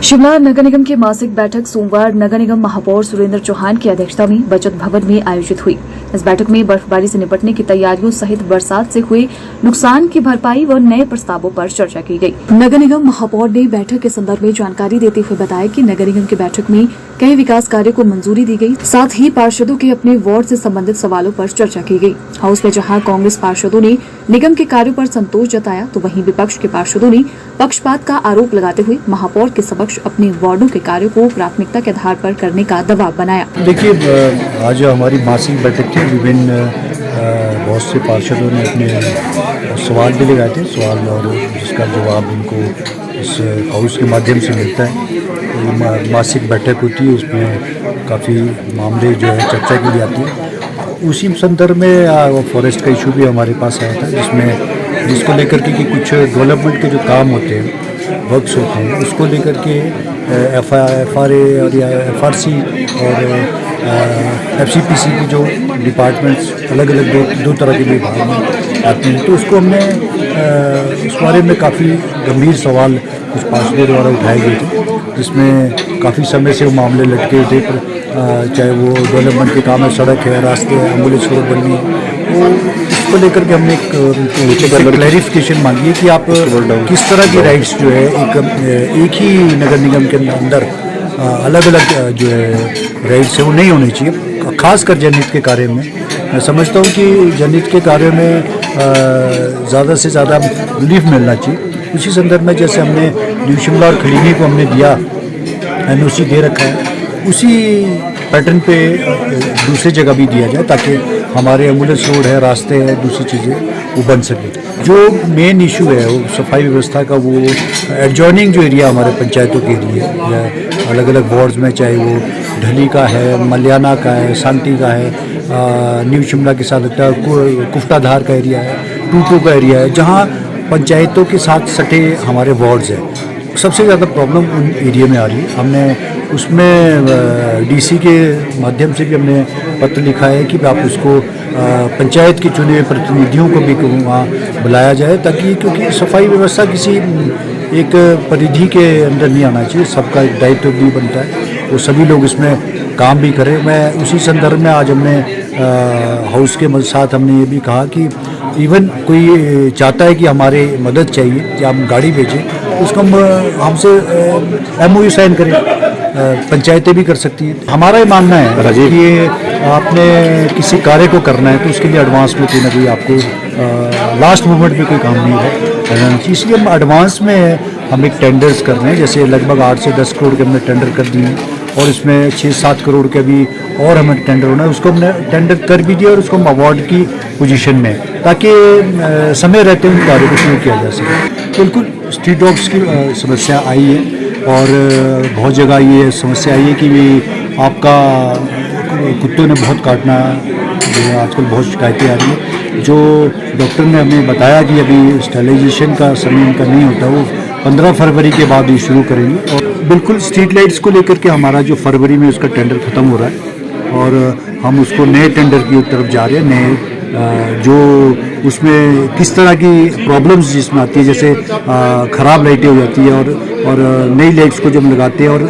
शिमला नगर निगम की मासिक बैठक सोमवार नगर निगम महापौर सुरेंद्र चौहान की अध्यक्षता में बचत भवन में आयोजित हुई। इस बैठक में बर्फबारी से निपटने की तैयारियों सहित बरसात से हुए नुकसान की भरपाई व नए प्रस्तावों पर चर्चा की गई। नगर निगम महापौर ने बैठक के संदर्भ में जानकारी देते हुए बताया कि नगर निगम की बैठक में कई विकास कार्यों को मंजूरी दी गई। साथ ही पार्षदों के अपने वार्ड से संबंधित सवालों पर चर्चा की गई। हाउस में जहां कांग्रेस पार्षदों ने निगम के कार्यों पर संतोष जताया, तो वहीं विपक्ष के पार्षदों ने पक्षपात का आरोप लगाते हुए महापौर के समक्ष अपने वार्डों के कार्यों को प्राथमिकता के आधार पर करने का दबाव बनाया। देखिए, आज हमारी मासिक बैठक थी। विभिन्न बहुत से पार्षदों ने अपने सवाल भी लगाए थे, सवाल और जिसका जवाब उनको इस हाउस के माध्यम से मिलता है। मासिक बैठक होती है, उसमें काफ़ी मामले जो है चर्चा के लिए आती है। उसी संदर्भ में फॉरेस्ट का इशू भी हमारे पास आया था, जिसको लेकर के कि कुछ डेवलपमेंट के जो काम होते हैं, वर्क्स होते हैं, उसको लेकर के FRA और या FRC और FCPC की जो डिपार्टमेंट्स अलग अलग दो तरह के विभाग में आती हैं, तो उसको हमने उस बारे में काफ़ी गंभीर सवाल कुछ पार्षदों द्वारा उठाए गए थे, जिसमें काफ़ी समय से वो मामले लटके थे। चाहे वो डेवलपमेंट के काम है, सड़क है, रास्ते हैं, एम्बुलेंस रोड बननी है, वो उसको लेकर के हमने एक क्लैरिफिकेशन मांगी है कि आप किस तरह की राइट्स जो है एक ही नगर निगम के अंदर अलग अलग जो है राइट्स है वो नहीं होनी चाहिए। खासकर जनहित के कार्य में मैं समझता हूँ कि जनहित के कार्य में ज़्यादा से ज़्यादा रिलीफ मिलना चाहिए। उसी संदर्भ में जैसे हमने न्यू शिमला और खलीनी को हमने दिया, NOC दे रखा है, उसी पैटर्न पे दूसरी जगह भी दिया जाए ताकि हमारे एम्बुलेंस रोड है, रास्ते हैं, दूसरी चीज़ें वो बन सके। जो मेन इशू है वो सफाई व्यवस्था का, वो एडजॉइनिंग जो एरिया हमारे पंचायतों के लिए या अलग अलग वार्ड्स में, चाहे वो ढली का है, मलियाना का है, सांटी का है, न्यू शिमला के साथ लगता है कुफ्टाधार का एरिया है, टूटू का एरिया है, जहाँ पंचायतों के साथ सटे हमारे वार्ड्स हैं। सबसे ज़्यादा प्रॉब्लम उन एरिया में आ रही है। हमने उसमें DC के माध्यम से भी हमने पत्र लिखा है कि आप उसको पंचायत के चुने हुए प्रतिनिधियों को भी वहाँ बुलाया जाए, ताकि क्योंकि सफाई व्यवस्था किसी एक परिधि के अंदर नहीं आना चाहिए, सबका एक दायित्व भी बनता है, वो सभी लोग इसमें काम भी करें। मैं उसी संदर्भ में आज हमने हाउस के साथ हमने ये भी कहा कि इवन कोई चाहता है कि हमारे मदद चाहिए कि हम गाड़ी भेजें, उसको हमसे MOU साइन करें, पंचायतें भी कर सकती हैं। हमारा ये मानना है कि आपने किसी कार्य को करना है तो उसके लिए एडवांस में कोई ना कोई आपको लास्ट मोमेंट में कोई काम नहीं है, इसलिए हम एडवांस में हम एक टेंडर्स कर रहे हैं। जैसे लगभग 8 से 10 करोड़ के हमने टेंडर कर दिए और इसमें 6-7 करोड़ के भी और हमें टेंडर होना है, उसको हमने टेंडर कर भी दिया और उसको हम अवार्ड की पोजीशन में, ताकि समय रहते उन कार्यों को शुरू किया जा सके। बिल्कुल स्ट्रीट डॉग्स की समस्या आई है और बहुत जगह ये समस्या आई है कि आपका कुत्तों ने बहुत काटना, जो है आजकल बहुत शिकायतें आ रही है। जो डॉक्टर ने हमें बताया कि अभी स्टेरिलाइजेशन का समय इनका नहीं होता, वो 15 फरवरी के बाद ये शुरू करेंगे। और बिल्कुल स्ट्रीट लाइट्स को लेकर के हमारा जो फरवरी में उसका टेंडर ख़त्म हो रहा है और हम उसको नए टेंडर की तरफ जा रहे हैं। नए जो उसमें किस तरह की प्रॉब्लम्स जिसमें आती है, जैसे ख़राब लाइटें हो जाती है और नई लाइट्स को जब लगाते हैं और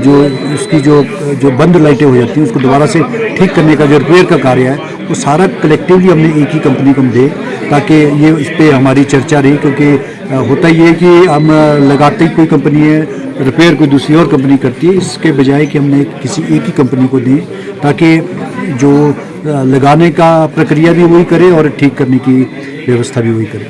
जो उसकी जो बंद लाइटें हो जाती हैं उसको दोबारा से ठीक करने का जो रिपेयर का कार्य है, वो सारा कलेक्टिवली हमने एक ही कंपनी को हम दें, ताकि ये इस पर हमारी चर्चा रही। क्योंकि होता ये है कि हम लगाते ही कोई कंपनी है, रिपेयर कोई दूसरी और कंपनी करती है, इसके बजाय कि हमने किसी एक ही कंपनी को दें, ताकि जो लगाने का प्रक्रिया भी वही करे और ठीक करने की व्यवस्था भी वही करे।